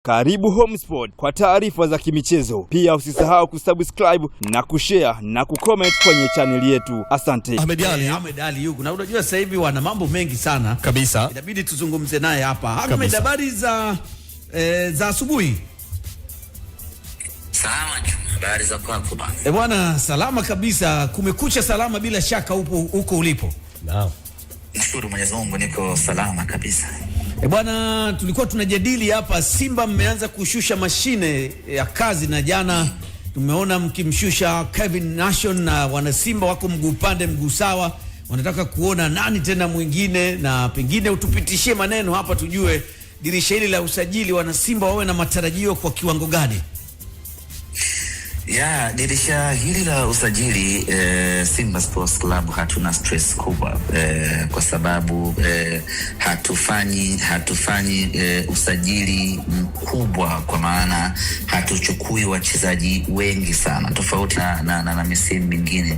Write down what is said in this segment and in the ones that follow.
Karibu Homesport kwa taarifa za kimichezo. Pia usisahau kusubscribe na kushare na kucomment kwenye channel yetu. Asante. Ahmed Ali yuko. Na unajua sasa hivi wana mambo mengi sana kabisa. Inabidi tuzungumze naye hapa. Ahmed, habari za asubuhi. Salama, habari za kwako bwana? Bwana, salama kabisa. Kumekucha salama bila shaka huko ulipo. Naam. Nashukuru Mwenyezi Mungu niko salama kabisa. Bwana, tulikuwa tunajadili hapa, Simba mmeanza kushusha mashine ya kazi, na jana tumeona mkimshusha Kevin Nation, na wana Simba wako mguu pande mguu sawa, wanataka kuona nani tena mwingine, na pengine utupitishie maneno hapa tujue dirisha hili la usajili wana Simba wawe na matarajio kwa kiwango gani? Ya, dirisha hili la usajili Simba Sports Club hatuna stress kubwa kwa sababu hatufanyi usajili mkubwa, kwa maana hatuchukui wachezaji wengi sana tofauti na misimu mingine.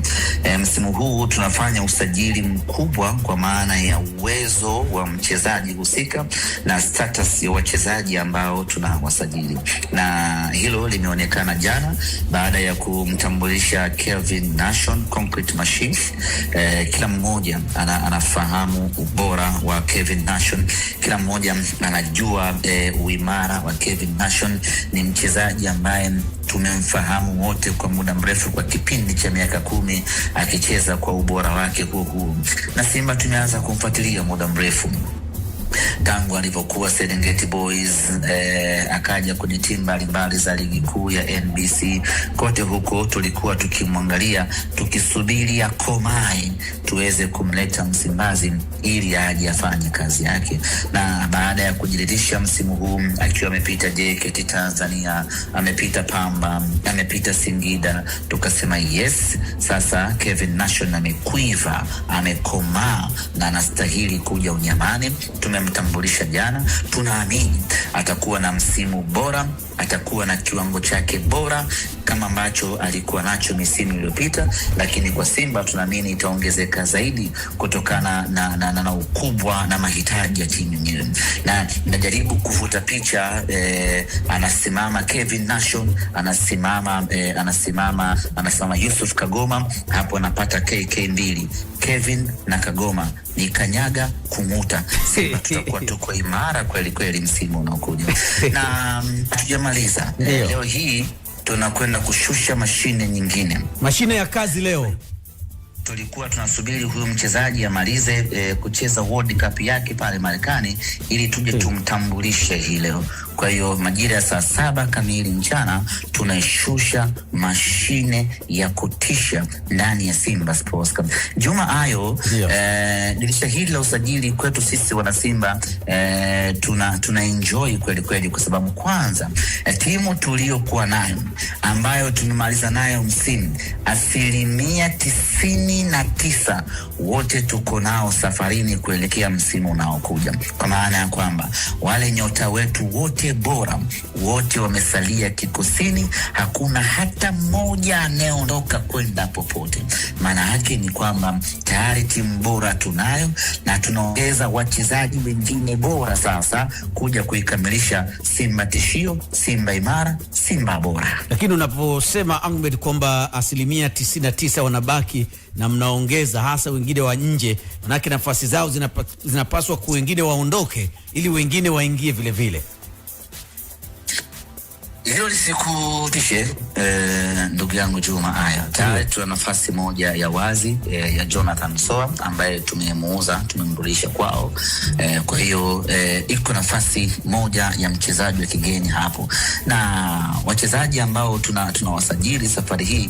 Msimu huu tunafanya usajili mkubwa kwa maana ya uwezo wa mchezaji husika na status ya wachezaji ambao tunawasajili, na hilo limeonekana jana baada ya kumtambulisha Kevin Nation Concrete Machine. Kila mmoja anafahamu ubora wa Kevin Nation, kila mmoja anajua uimara wa Kevin Nation. Ni mchezaji ambaye tumemfahamu wote kwa muda mrefu, kwa kipindi cha miaka 10 akicheza kwa ubora wake huu, na Simba tumeanza kumfuatilia muda mrefu tangu alipokuwa Serengeti Boys, akaja kwenye timu mbalimbali za ligi kuu ya NBC. Kote huko tulikuwa tukimwangalia, tukisubiri akomae tuweze kumleta Msimbazi ili aje afanye kazi yake. Na baada ya kujiridhisha msimu huu akiwa amepita JKT Tanzania, amepita Pamba, amepita Singida, tukasema yes, sasa Kevin Nation amekuiva, amekomaa na anastahili kuja unyamani. Tumemtambulisha jana, tunaamini atakuwa na msimu bora, atakuwa na kiwango chake bora kama ambacho alikuwa nacho misimu iliyopita, lakini kwa Simba tunaamini itaongezeka zaidi kutokana na ukubwa na mahitaji ya timu yenyewe. Na najaribu kuvuta picha, anasimama Kevin Nation, anasimama Yusuf Kagoma, hapo anapata KK2, Kevin na Kagoma ni kanyaga kumuta. Simba tutakuwa tuko imara kweli kweli msimu unaokuja. Na tujamaliza leo hii tunakwenda kushusha mashine nyingine, mashine ya kazi leo. Tulikuwa tunasubiri huyu mchezaji amalize kucheza World Cup yake pale Marekani ili tuje tumtambulishe hii leo. Kwa hiyo majira ya saa 7 kamili mchana tunaishusha mashine ya kutisha ndani ya Simba Sports Club. Juma Ayo, dirisha hili la usajili kwetu sisi wana Simba tuna enjoy kweli kweli, kwa sababu kwanza timu tuliokuwa nayo ambayo tumemaliza nayo msimu 99% wote tuko nao safarini kuelekea msimu unaokuja, kwa maana ya kwamba wale nyota wetu wote bora wote wamesalia kikosini, hakuna hata mmoja anayeondoka kwenda popote. Maana yake ni kwamba tayari timu bora tunayo na tunaongeza wachezaji wengine bora sasa kuja kuikamilisha Simba tishio, Simba imara, Simba bora. Lakini unaposema Ahmed kwamba 99% wanabaki na mnaongeza hasa wengine wa nje, manake nafasi zao zinapaswa kwa wengine waondoke ili wengine waingie vile vile. Hilo lisikutishe ndugu yangu Juma Aya. Tayari tuna nafasi moja ya wazi ya Jonathan Soa ambaye tumemuuza, tumemrudisha kwao. Kwa hiyo iko nafasi moja ya mchezaji wa kigeni hapo, na wachezaji ambao tunawasajili safari hii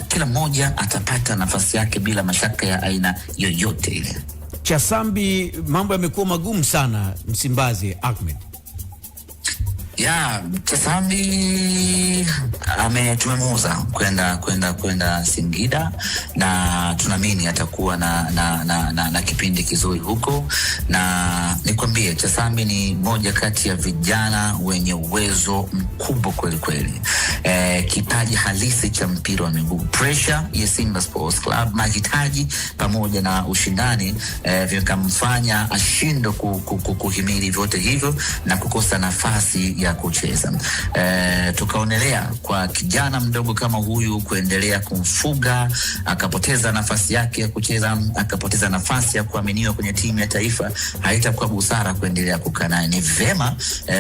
kila mmoja atapata nafasi yake bila mashaka ya aina yoyote ile. Chasambi, mambo yamekuwa magumu sana Msimbazi, Ahmed. Ya, Chasambi tumemuuza kwenda Singida, na tunaamini atakuwa na kipindi kizuri huko. Na nikwambie Chasambi ni moja kati ya vijana wenye uwezo mkubwa kweli kweli. kipaji halisi cha mpira wa miguu. Pressure ya Simba Sports Club, mahitaji pamoja na ushindani vikamfanya ashindwe kuhimili vyote hivyo na kukosa nafasi ya kucheza. Tukaonelea kwa kijana mdogo kama huyu kuendelea kumfuga, akapoteza nafasi yake ya kucheza, akapoteza nafasi ya kuaminiwa kwenye timu ya taifa, haitakuwa busara kuendelea kukaa naye. Ni vema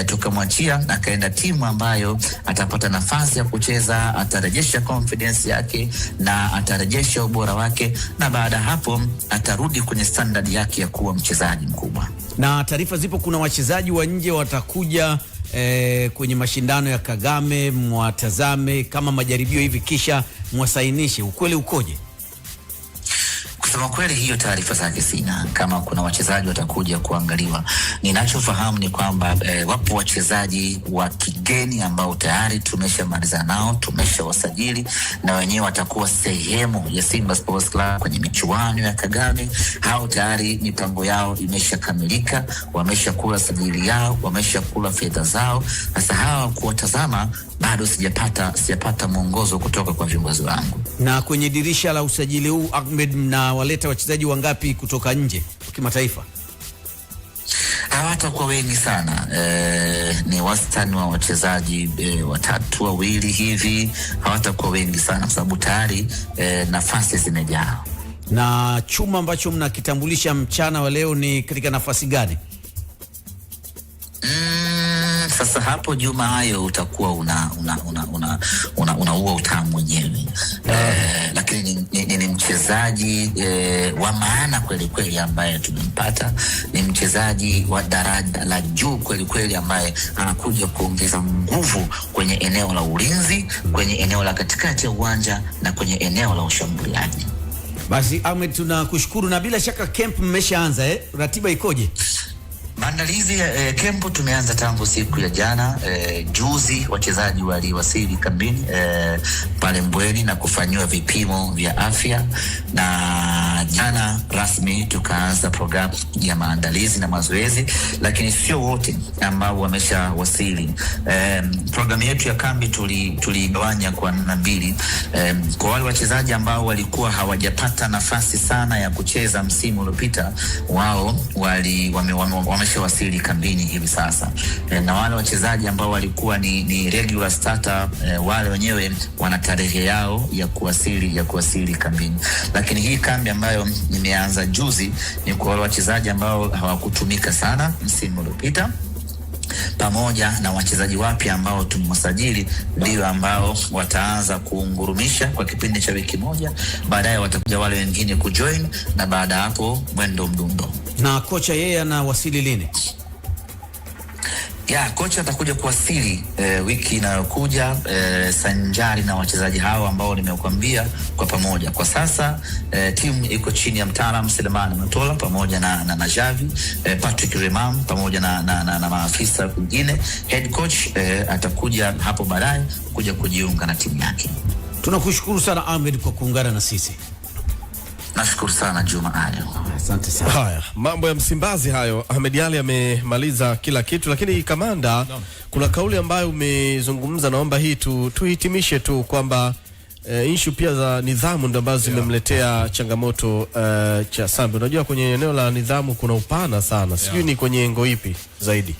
tukamwachia akaenda timu ambayo atapata nafasi ya kucheza, atarejesha confidence yake na atarejesha ubora wake, na baada hapo atarudi kwenye standard yake ya kuwa mchezaji mkubwa. Na taarifa zipo kuna wachezaji wa nje watakuja kwenye mashindano ya Kagame, mwatazame kama majaribio hivi kisha mwasainishe. Ukweli ukoje? Kusema kweli hiyo taarifa zake sina, kama kuna wachezaji watakuja kuangaliwa. Ninachofahamu ni kwamba wapo wachezaji wa kigeni ambao tayari tumeshamaliza nao, tumeshawasajili na wenyewe watakuwa sehemu ya Simba Sports Club kwenye michuano ya Kagame. Hao tayari mipango yao imeshakamilika, wameshakula sajili yao, wameshakula fedha zao. Sasa hawa kuwatazama bado sijapata mwongozo kutoka kwa viongozi wangu. Na kwenye dirisha la usajili huu Ahmed, na waleta wachezaji wangapi kutoka nje kimataifa? Hawatakuwa wengi sana, ni wastani wa wachezaji 3 2 hivi. Hawatakuwa wengi sana kwa sababu tayari nafasi zimejaa. Na chuma ambacho mnakitambulisha mchana wa leo ni katika nafasi gani? Sasa hapo Juma, hayo utakuwa unaua utamu mwenyewe. Lakini ni mchezaji wa maana kweli kweli ambaye tumempata. Ni mchezaji wa daraja la juu kweli kweli ambaye anakuja kuongeza nguvu kwenye eneo la ulinzi, kwenye eneo la katikati ya uwanja na kwenye eneo la ushambuliaji. Basi Ahmed, tunakushukuru, na bila shaka camp mmeshaanza ratiba ikoje? Maandalizi ya kempu tumeanza tangu siku ya jana. Juzi wachezaji waliwasili kambini pale Mbweni na kufanyiwa vipimo vya afya, na jana rasmi tukaanza programu ya maandalizi na mazoezi, lakini sio wote ambao wameshawasili. Programu yetu ya kambi tuligawanya kwa namna mbili. Kwa wale wachezaji ambao walikuwa hawajapata nafasi sana ya kucheza msimu uliopita, wao wameshawasili kambini hivi sasa. Na wale wachezaji ambao walikuwa ni regular starter, wale wenyewe wana tarehe yao ya kuwasili kambini. Lakini hii kambi ambayo nimeanza juzi ni kwa wale wachezaji ambao hawakutumika sana msimu uliopita, pamoja na wachezaji wapya ambao tumewasajili, ndio ambao wataanza kuungurumisha kwa kipindi cha wiki moja. Baadaye watakuja wale wengine kujoin, na baada hapo mwendo mdundo. Na kocha yeye anawasili lini? Kocha atakuja kuwasili wiki inayokuja, sanjari na wachezaji hao ambao nimekuambia kwa pamoja. Kwa sasa timu iko chini ya mtaalamu Selemani Matola pamoja na Najavi, Patrick Remam pamoja na maafisa wengine. Head coach atakuja hapo baadaye kuja kujiunga na timu yake. Tunakushukuru sana Ahmed kwa kuungana na sisi. Nashukuru sana Juma Ali. Asante sana. Haya, mambo ya Msimbazi hayo. Ahmed Ally amemaliza kila kitu, lakini kamanda, kuna kauli ambayo umezungumza, naomba hii tuhitimishe tu kwamba issue pia za nidhamu ndo ambazo zimemletea changamoto cha Sambi. Unajua kwenye eneo la nidhamu kuna upana sana. Sijui ni kwenye engo ipi zaidi.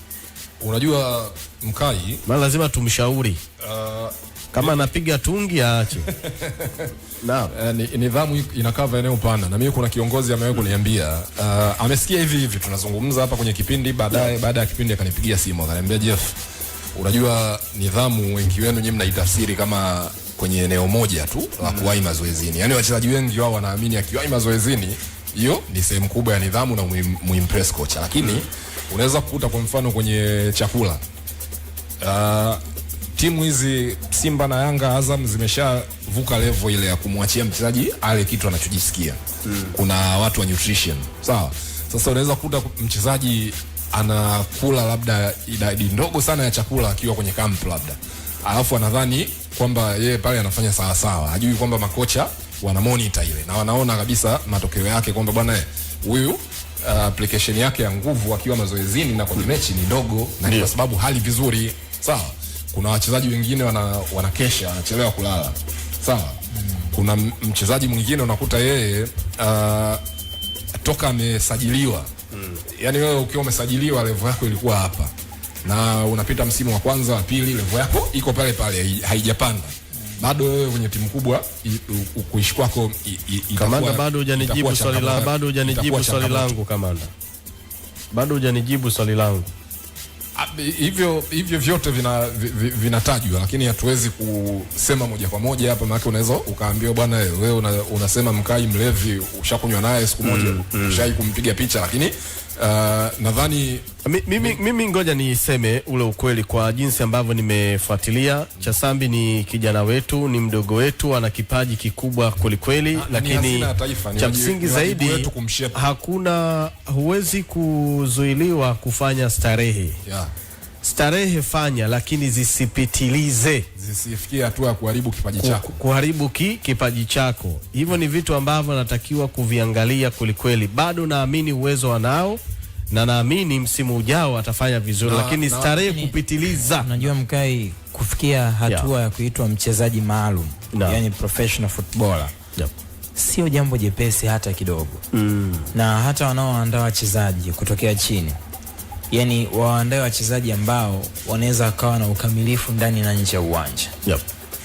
Unajua Mkai, maana lazima tumshauri. Kama anapiga tungi aache. Naam. Nidhamu inakava eneo pana, na mimi kuna kiongozi amewahi kuniambia, amesikia hivi tunazungumza hapa kwenye kipindi, baada ya kipindi akanipigia simu akaniambia, Jeff, unajua nidhamu wengi wenu nyinyi mnaitafsiri kama kwenye eneo moja tu la kuwahi mazoezini. Yaani wachezaji wengi wao wanaamini akiwahi mazoezini hiyo ni sehemu kubwa ya nidhamu na muimpress kocha, lakini unaweza kukuta kwa mfano kwenye chakula, timu hizi Simba na Yanga, Azam zimeshavuka level ile ya kumwachia mchezaji ale kitu anachojisikia. Kuna watu wa nutrition, sawa? Sasa unaweza kukuta mchezaji anakula labda idadi ndogo sana ya chakula akiwa kwenye camp labda, alafu anadhani kwamba yeye pale anafanya sawa sawa, hajui kwamba makocha wana monitor ile na wanaona kabisa matokeo yake kwamba bwana huyu application yake ya nguvu akiwa mazoezini na kwenye mechi ni ndogo, na kwa sababu hali vizuri, sawa? kuna wachezaji wengine wanakesha, wanachelewa kulala. Sawa? Kuna mchezaji mwingine unakuta yeye toka amesajiliwa. Yaani wewe ukiwa umesajiliwa level yako ilikuwa hapa. Na unapita msimu wa kwanza, wa pili, level yako iko pale pale, haijapanda. Bado wewe kwenye timu kubwa kuishi kwako Kamanda, bado hujanijibu swali la Kamanda. Bado hujanijibu swali langu. Hivyo vyote vinatajwa, lakini hatuwezi kusema moja kwa moja hapa, maana unaweza ukaambiwa bwana wewe unasema Mkai mlevi, ushakunywa naye siku moja, ushai kumpiga picha, lakini nadhani mimi ngoja niseme ule ukweli kwa jinsi ambavyo nimefuatilia. Chasambi ni kijana wetu, ni mdogo wetu, ana kipaji kikubwa kweli, lakini cha msingi zaidi huwezi kuzuiliwa kufanya starehe. Starehe fanya, lakini zisipitilize, zisifikie hatua ya kuharibu kipaji chako. Kuharibu kipaji chako. Hivyo ni vitu ambavyo natakiwa kuviangalia kweli. Bado naamini uwezo wanao na naamini msimu ujao atafanya vizuri, lakini starehe kupitiliza. Unajua Mkai, kufikia hatua ya kuitwa mchezaji maalum, yani professional footballer, sio jambo jepesi hata kidogo. Na hata wanaoandaa wachezaji kutokea chini, yani waandae wachezaji ambao wanaweza kawa na ukamilifu ndani na nje ya uwanja.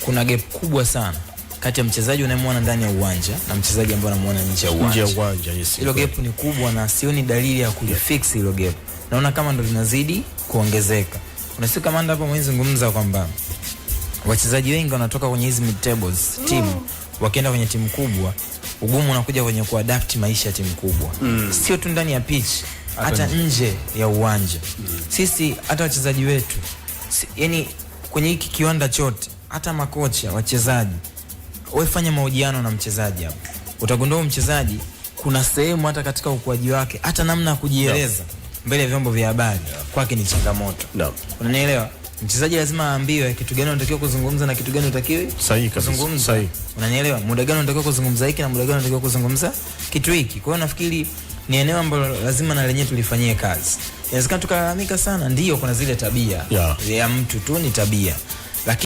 Kuna gap kubwa sana kati ya mchezaji unayemwona ndani ya uwanja na mchezaji ambaye unamuona nje ya uwanja. Hilo gap ni kubwa na sioni dalili ya kulifix hilo gap. Naona kama ndo linazidi kuongezeka. Unasikia Kamanda hapo mwenzi kwamba wachezaji wengi wanatoka kwenye hizi mid tables team wakienda kwenye timu kubwa, ugumu unakuja kwenye kuadapt maisha ya timu kubwa. Sio tu ndani ya pitch, hata nje ya uwanja. Sisi hata wachezaji wetu, yani kwenye hiki kiwanda chote, hata makocha, wachezaji, wewe fanya mahojiano na mchezaji hapo, utagundua mchezaji kuna sehemu hata katika ukuaji wake, hata namna ya kujieleza mbele ya vyombo vya habari kwake ni changamoto. Unanielewa? Mchezaji lazima aambiwe kitu gani unatakiwa kuzungumza na kitu gani unatakiwa kuzungumza. Unanielewa? Muda gani unatakiwa kuzungumza hiki na muda gani unatakiwa kuzungumza kitu hiki. Kwa hiyo nafikiri ni eneo ambalo lazima na lenyewe tulifanyie kazi. Inawezekana tukalalamika sana, ndio kuna zile tabia ya mtu tu, ni tabia,